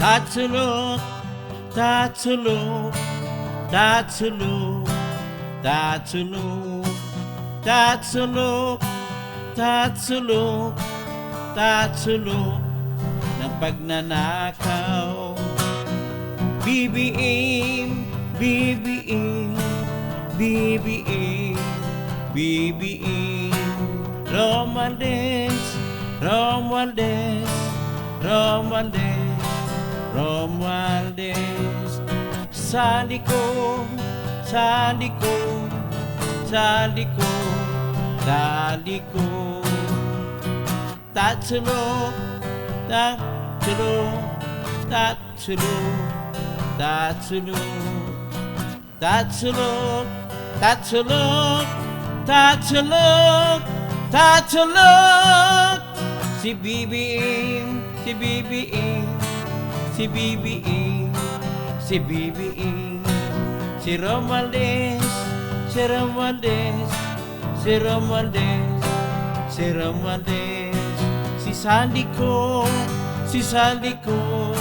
Tatsulok, tatsulok, tatsulok, tatsulok, tatsulok, tatsulok, tatsulok ng pagnanakaw. BBM, BBM, BBM, BBM, Romualdez, Romualdez, Romualdez, Romualdez. Sa likod, sa likod, sa likod, sa likod. Tatsulok, tatsulok, tatsulok, tatsulok, tatsulok, tatsulok, tatsulok, tatsulok. Si BBM, si BBM, si BBM, si BBM, si Romualdez, si Romualdez, si Romualdez, si Romualdez. Si Sandy ko, si Sandy ko,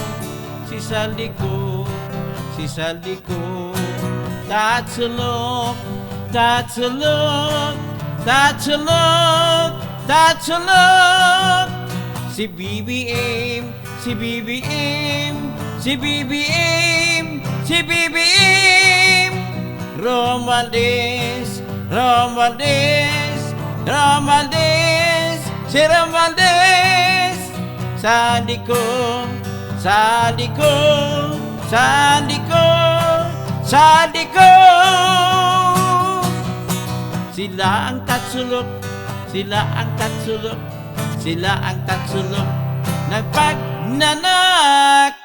si Sandy ko, si Sandy ko. Tatsulok, tatsulok, tatsulok, tatsulok. Si BBM, si BBM, si BBM, si BBM. Romualdez, Romualdez, Romualdez, si Romualdez. Sandy ko, Sandy ko, Sandy ko, Sandy ko. Sila ang tatsulok, sila ang tatsulok, sila ang tatsulok ng pagnanakaw.